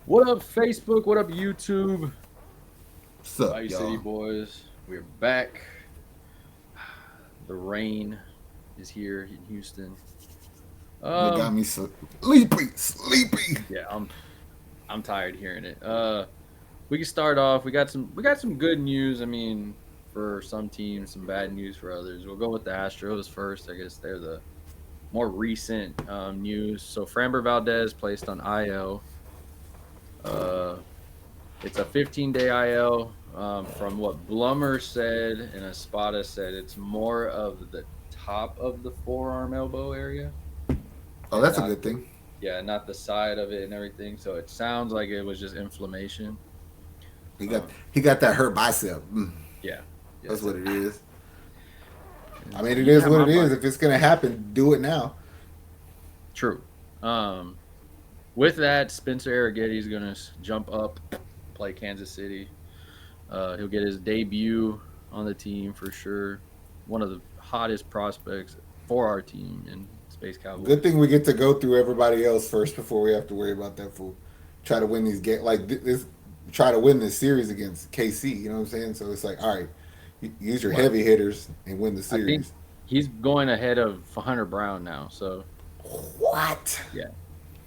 What up, Facebook? What up, YouTube? What's up, Bayou City y'all? boys. We're back. The rain is here in Houston. They got Um, me sleepy, sleepy. yeah, I'm tired hearing it. We can start off. We got some good news. I mean, for some teams, some bad news for others. We'll go with the Astros first. I guess they're the more recent news. So Framber Valdez placed on IL. Uh, It's a 15-day IL. From what Blummer said and Espada said, it's more of the top of the forearm elbow area Oh, and that's a not good the thing. yeah, not the side of it and everything. So it sounds like it was just inflammation. He got Um, he got that hurt bicep. yeah, yeah, That's it's a, what it is. and I it's mean, like it you is got what my it is. body. If it's gonna happen, do it now. True. With that, Spencer Arrighetti is gonna jump up, play Kansas City. He'll get his debut on the team for sure. One of the hottest prospects for our team in Space Good Cowboys. thing we get to go through everybody else first before we have to worry about that fool. Try to win these games like this. Try to win this series against KC. You know what I'm saying? So it's like, all right, use your Right. heavy hitters and win the I think series. he's going ahead of Hunter Brown now. So What? yeah,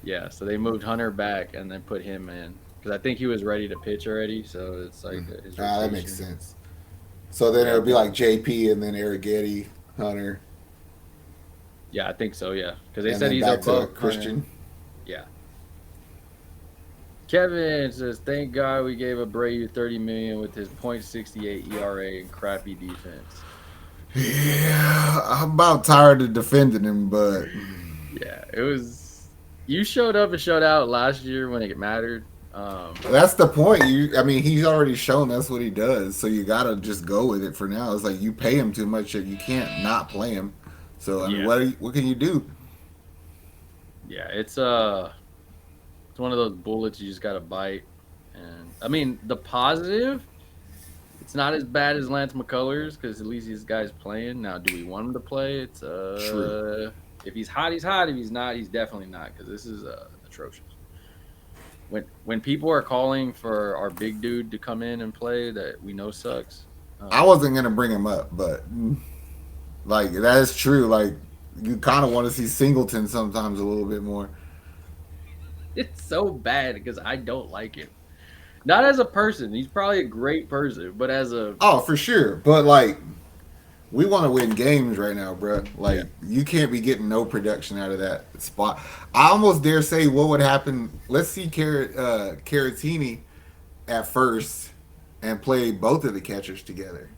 yeah. So they moved Hunter back and then put him in because I think he was ready to pitch already. So it's like his Ah, that makes rotation. sense. So then Yeah, it'll be like JP and then Arrighetti, Hunter, yeah. I think so. Yeah, because they and said then he's back to above Hunter. Christian. Yeah. Kevin says, "Thank God we gave Abreu 30 million with his .68 ERA and crappy defense." Yeah, I'm about tired of defending him, but Yeah, it was. You showed up and showed out last year when it mattered. that's the point. I mean, he's already shown that's what he does, so you gotta just go with it for now. It's like you pay him too much that you can't not play him. So I mean, Yeah, what can you do? yeah, it's one of those bullets you just got to bite. And I mean, the positive, it's not as bad as Lance McCullers because at least this guy's playing. Now, do we want him to play? It's True. if he's hot, he's hot. If he's not, he's definitely not because this is atrocious. When people are calling for our big dude to come in and play that we know sucks, I um, wasn't gonna bring him up, but like that is true. Like you kind of want to see Singleton sometimes a little bit more. it's so bad because I don't like him. Not as a person, he's probably a great person, but as a Oh, for sure. But like we want to win games right now, bro. yeah, Like you can't be getting no production out of that spot. I almost dare say what would happen. Let's see Caratini at first and play both of the catchers together.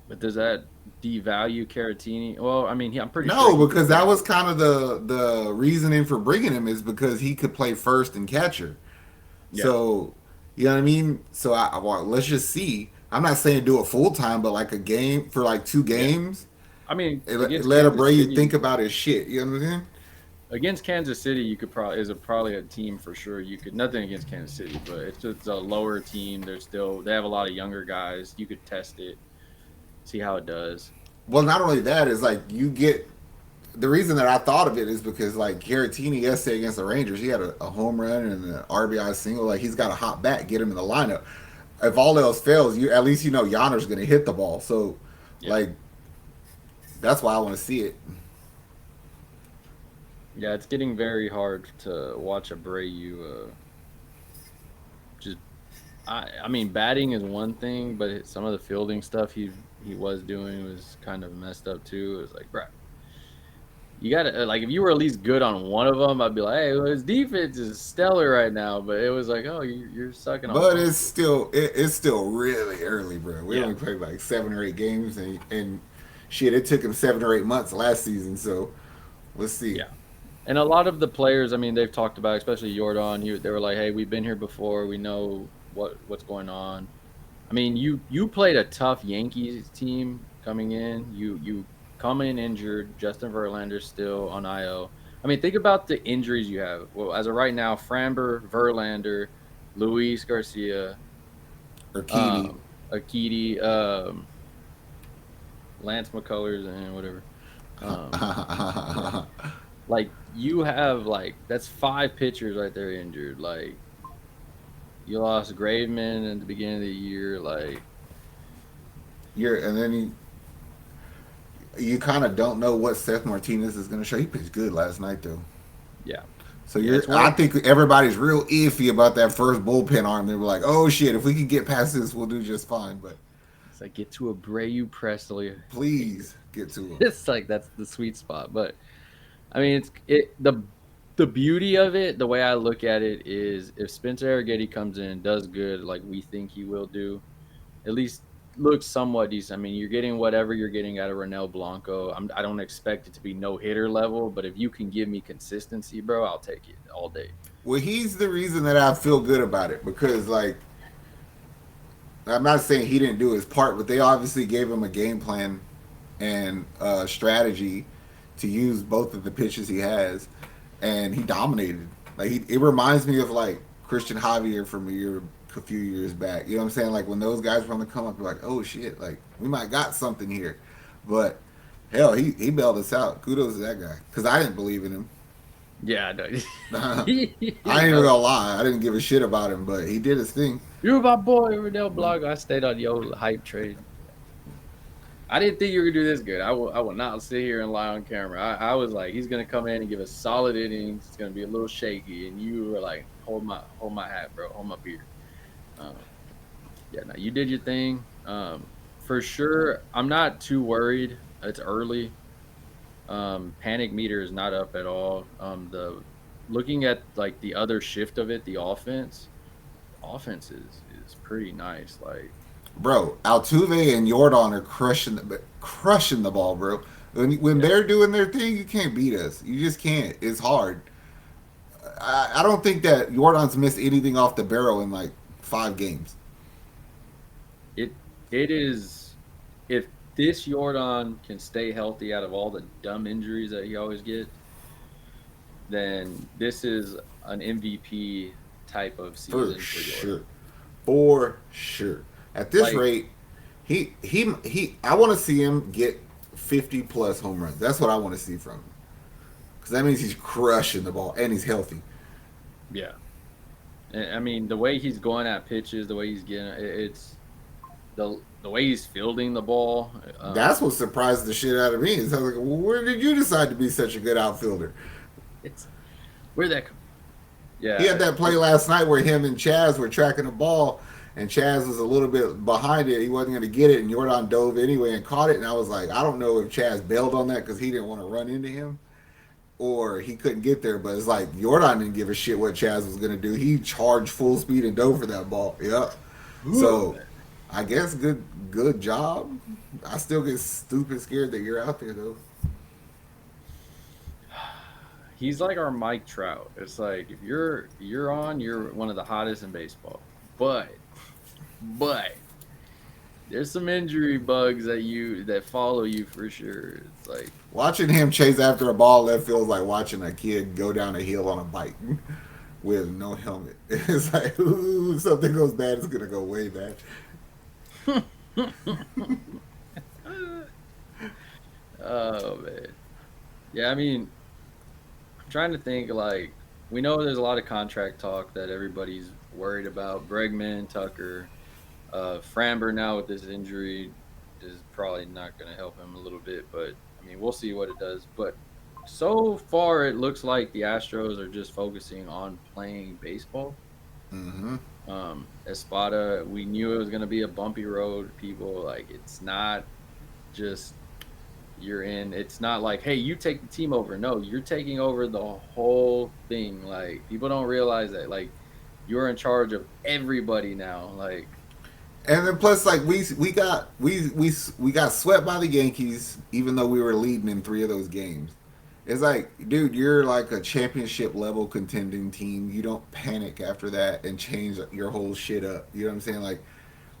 but does that devalue Caratini? Well, I mean, I'm pretty sure he No, could because play that was both. kind of the reasoning for bringing him is because he could play first and catcher. Yeah, So you know what I mean. So well, let's just see. I'm not saying do it full time, but like a game for like two yeah. games. I mean, It against let Kansas Abreu City, think about his shit. You know what I'm saying? against Kansas City, you could probably probably a team for sure. You could nothing against Kansas City, but it's just a lower team. They have a lot of younger guys. You could test it, see how it does. Well, not only that is like you get the reason that I thought of it is because like Caratini yesterday against the Rangers, he had a home run and an RBI single. Like he's got a hot bat, get him in the lineup. If all else fails, you at least you know Yonner's going to hit the ball. So Yeah, like that's why I want to see it. yeah. It's getting very hard to watch Abreu. Just I mean, batting is one thing, but some of the fielding stuff he was doing was kind of messed up too. It was like, bro, you got to like if you were at least good on one of them, I'd be like, hey, well, his defense is stellar right now. But it was like, oh, you're sucking on But both of them. it's still really early, bro. We Yeah, only played like 7 or 8 games, and shit, it took him 7 or 8 months last season. So let's see. yeah. And a lot of the players, I mean, they've talked about, especially Jordan. They were like, hey, we've been here before. We know what's going on. I mean, you played a tough Yankees team coming in. You come in injured. Justin Verlander's still on IO. I mean, think about the injuries you have. Well, as of right now, Framber, Verlander, Luis Garcia, Urquidy. um, Akiti, Lance McCullers, and whatever. Um, yeah, Like you have like that's five pitchers right there injured. Like you lost Graveman at the beginning of the year. Like And then you kind of don't know what Seth Martinez is going to show. He pitched good last night though. yeah, So yeah. It's I one. think everybody's real iffy about that first bullpen arm. They were like, "Oh shit, if we can get past this, we'll do just fine." But It's like get to Abreu Presley. please get to him. It's like that's the sweet spot. But I mean, the beauty of it. The way I look at it is, if Spencer Arrighetti comes in and does good, like we think he will do, at least looks somewhat decent. I mean, you're getting whatever you're getting out of Ronel Blanco. I don't expect it to be no hitter level, but if you can give me consistency, bro, I'll take it all day. Well, he's the reason that I feel good about it because, like, I'm not saying he didn't do his part, but they obviously gave him a game plan and strategy to use both of the pitches he has, and he dominated. Like, it reminds me of like Christian Javier from a few years back. You know what I'm saying? Like when those guys were on the come up, you're like, oh shit, like we might got something here. But hell, he bailed us out. Kudos to that guy because I didn't believe in him. Yeah, no. I ain't even gonna lie, I didn't give a shit about him, but he did his thing. You're my boy, Ronel Blanco. I stayed on your hype trade. I didn't think you were gonna do this good. I will not sit here and lie on camera. I was like, he's gonna come in and give us solid innings. It's gonna be a little shaky, and you were like, hold my hat, bro, hold my beer. Um, yeah, no, you did your thing. For sure, I'm not too worried. It's early. Panic meter is not up at all. The looking at like the other shift of it, the offense is pretty nice. Like, Bro, Altuve and Yordan are crushing the ball, bro. When yeah, they're doing their thing, you can't beat us. You just can't. It's hard. I don't think that Jordan's missed anything off the barrel in like 5 games. it it is. If this Jordan can stay healthy out of all the dumb injuries that he always gets, then this is an MVP type of For season for Jordan. sure. For sure. At this Like, rate, he I want to see him get 50 plus home runs. That's what I want to see from him. Because that means he's crushing the ball and he's healthy. yeah. I mean, the way he's going at pitches, the way he's getting it's the way he's fielding the ball. That's what surprised the shit out of me. Is I was like, well, where did you decide to be such a good outfielder? It's where that come. He had Yeah, that play last night where him and Chaz were tracking the ball, and Chaz was a little bit behind it. He wasn't going to get it, and Jordan dove anyway and caught it. And I was like, I don't know if Chaz bailed on that because he didn't want to run into him or he couldn't get there. But it's like Jordan didn't give a shit what Chaz was going to do. He charged full speed and dove for that ball. Yep. So I guess good job. I still get stupid scared that you're out there though. he's like our Mike Trout. It's like if you're on, you're one of the hottest in baseball. But there's some injury bugs that follow you for sure. It's like Watching him chase after a ball that feels like watching a kid go down a hill on a bike with no helmet. It's like, ooh, something goes bad, it's gonna go way bad. oh man. Yeah, I mean, I'm trying to think like we know there's a lot of contract talk that everybody's worried about. Bregman, Tucker, Framber now with this injury is probably not going to help him a little bit, but I mean we'll see what it does. But so far, it looks like the Astros are just focusing on playing baseball. Mm-hmm. Espada, we knew it was going to be a bumpy road. People like it's not just you're in. It's not like, hey, you take the team over. No, you're taking over the whole thing. Like people don't realize that. Like you're in charge of everybody now. Like And then plus, like we got swept by the Yankees, even though we were leading in 3 of those games. It's like, dude, you're like a championship level contending team. You don't panic after that and change your whole shit up. You know what I'm saying?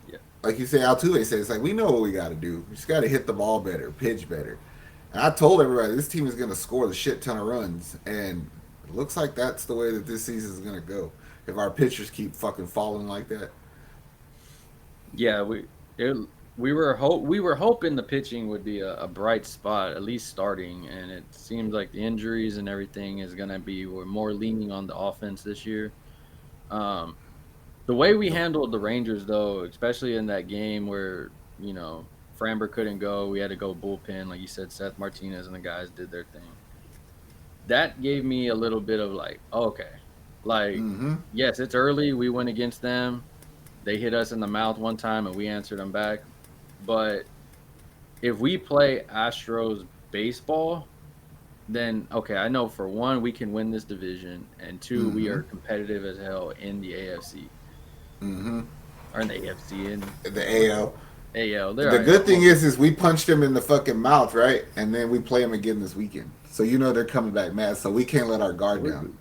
yeah, Like you say, Altuve says, it's like we know what we got to do. We just got to hit the ball better, pitch better. And I told everybody this team is going to score the shit ton of runs, and it looks like that's the way that this season is going to go. If our pitchers keep fucking falling like that, yeah, we. It, we were hoping the pitching would be a bright spot, at least starting, and it seems like the injuries and everything is gonna be we're more leaning on the offense this year. Um, the way we The, handled the Rangers, though, especially in that game where Framber couldn't go, we had to go bullpen, like you said. Seth Martinez and the guys did their thing. That gave me a little bit of like, okay, like mm-hmm. yes, it's early. We went against them. They hit us in the mouth one time, and we answered them back. But if we play Astros baseball, then okay, I know for one we can win this division, and two we Mm-hmm. are competitive as hell in the AFC Mm-hmm. or in the AFC and The whatever AL. AL. There The I go. good thing is we punched him in the fucking mouth, right? And then we play him again this weekend. So you know they're coming back mad. So we can't let our guard Silver down. boot.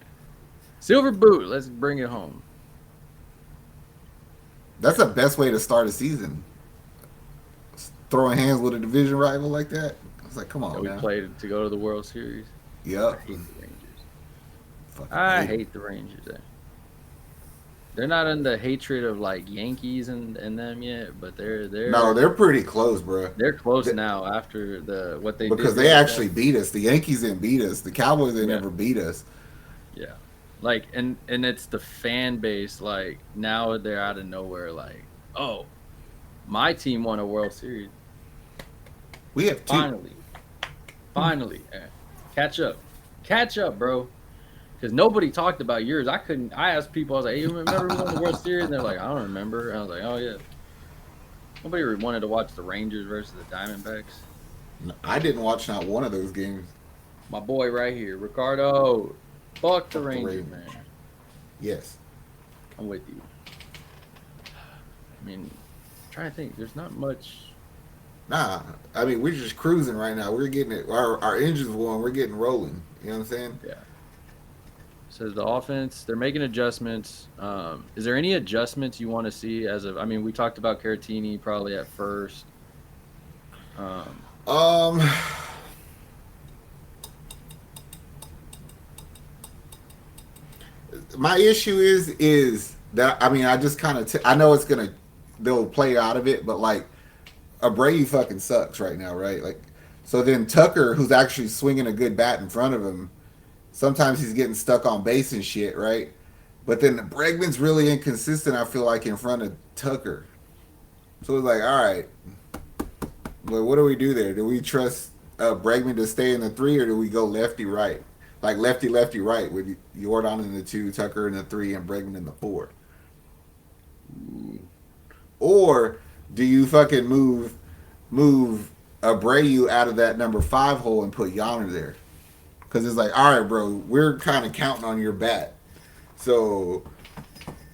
Silver boot. Let's bring it home. That's the best way to start a season. Throwing hands with a division rival like that. It's like, come That on we now. played to go to the World Series. I Yep. hate the Rangers. Fucking I hate him. hate the Rangers. They're not in the hatred of like Yankees and them yet, but No, they're pretty close, bro. they're close They- now after what they did because the they other actually day. beat us. The Yankees didn't beat us. The Cowboys they Yeah, never beat us. yeah. Like and it's the fan base. Like now they're out of nowhere. Like, oh, my team won a World Series We have two. finally, finally. Catch up, bro. Because nobody talked about yours. I couldn't. I asked people. I was like, "Hey, you remember who won the World Series?" And they're like, "I don't remember." And I was like, "Oh yeah." Nobody wanted to watch the Rangers versus the Diamondbacks. I didn't watch not one of those games. My boy right here, Ricardo. Fuck the Fuck the Rangers, Ravens. man. Yes. I'm with you. I mean, I'm trying to think. There's not much. Nah. I mean, we're just cruising right now. We're getting it. Our engines going. We're getting rolling. You know what I'm saying? Yeah. Says the offense, they're making adjustments. Is there any adjustments you want to see as of? I mean, we talked about Caratini probably at first. Um, Um. My issue is that I mean I just kind of I know it's gonna they'll play out of it, but like Abreu fucking sucks right now, right? Like so then Tucker, who's actually swinging a good bat in front of him, sometimes he's getting stuck on base and shit, right? But then Bregman's really inconsistent. I feel like in front of Tucker, so it's like, all right, well, what do we do there? Do we trust Bregman to stay in the three, or do we go lefty right? Like lefty lefty right with Yordan in the two, Tucker in the three, and Bregman in the four. Or do you fucking move Abreu out of that number five hole and put Yonder there? Because it's like, all right, bro, we're kind of counting on your bat, so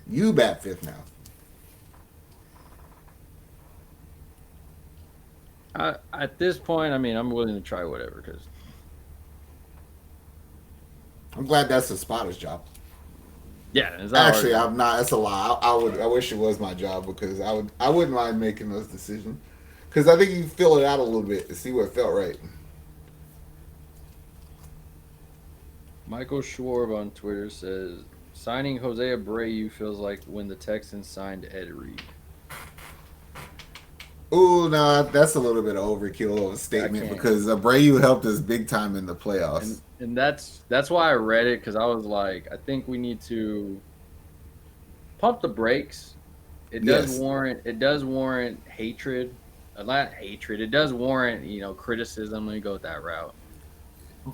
you bat fifth now. at this point, I mean, I'm willing to try whatever because I'm glad that's a spotter's job. yeah, it's not hard. Actually, I'm not. That's a lie. I wish it was my job because I wouldn't mind making those decisions because I think you fill it out a little bit to see what felt right. Michael Schwarb on Twitter says signing Jose Abreu feels like when the Texans signed Ed Reed. Ooh, no, that's a little bit of overkill of a I statement can't. because Abreu helped us big time in the playoffs. And that's why I read it because I was like, I think we need to pump the brakes. Yes, It does warrant hatred, not hatred. It does warrant criticism. Let me go with that route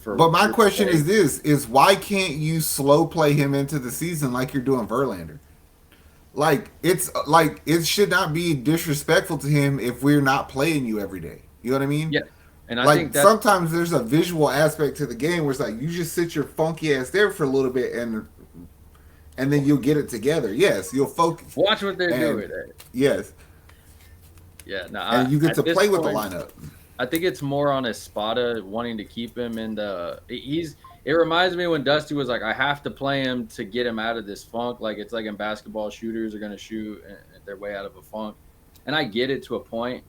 but my for question play. is this: is why can't you slow play him into the season like you're doing Verlander? Like it should not be disrespectful to him if we're not playing you every day. You know what I mean? Yeah, and I think Like that's sometimes there's a visual aspect to the game where it's like you just sit your funky ass there for a little bit and then you'll get it together. Yes, you'll focus watch what they're and doing. yes, Yeah, no, and you get to at this play with the point, lineup. I think it's more on Espada wanting to keep him in the. It reminds me when Dusty was like, I have to play him to get him out of this funk. Like it's like in basketball, shooters are gonna shoot their way out of a funk, and I get it to a point,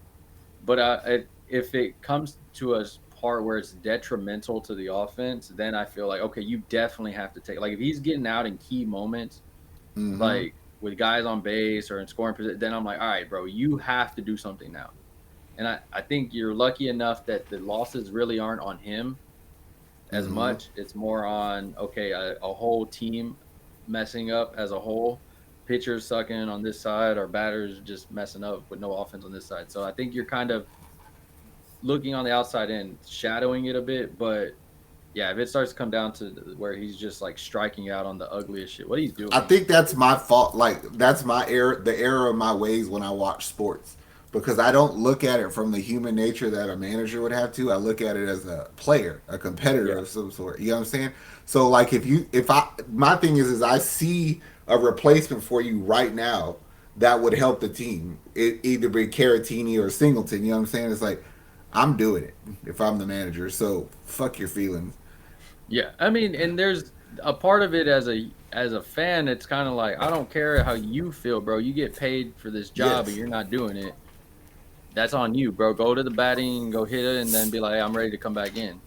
but if it comes to a part where it's detrimental to the offense, then I feel like okay, you definitely have to take. Like if he's getting out in key moments, Mm-hmm. like with guys on base or in scoring position, then I'm like, all right, bro, you have to do something now. And I think you're lucky enough that the losses really aren't on him as Mm-hmm. much. It's more on, okay, a whole team messing up as a whole. Pitchers sucking on this side, or batters just messing up with no offense on this side. So I think you're kind of looking on the outside in, shadowing it a bit. But yeah, if it starts to come down to where he's just like striking out on the ugliest shit, what he's I doing? think that's my fault. Like that's my error, the error of my ways when I watch sports, because I don't look at it from the human nature that a manager would have to. I look at it as a player, a competitor Yeah, of some sort. You know what I'm saying? So like if I, my thing is I see a replacement for you right now that would help the team. It either be Caratini or Singleton. You know what I'm saying? It's like I'm doing it if I'm the manager. So fuck your feelings. yeah. I mean, and there's a part of it as a fan. It's kind of like, I don't care how you feel, bro. You get paid for this job, and Yes. you're not doing it. That's on you, bro. Go to the batting, go hit it, and then be like, hey, I'm ready to come back in.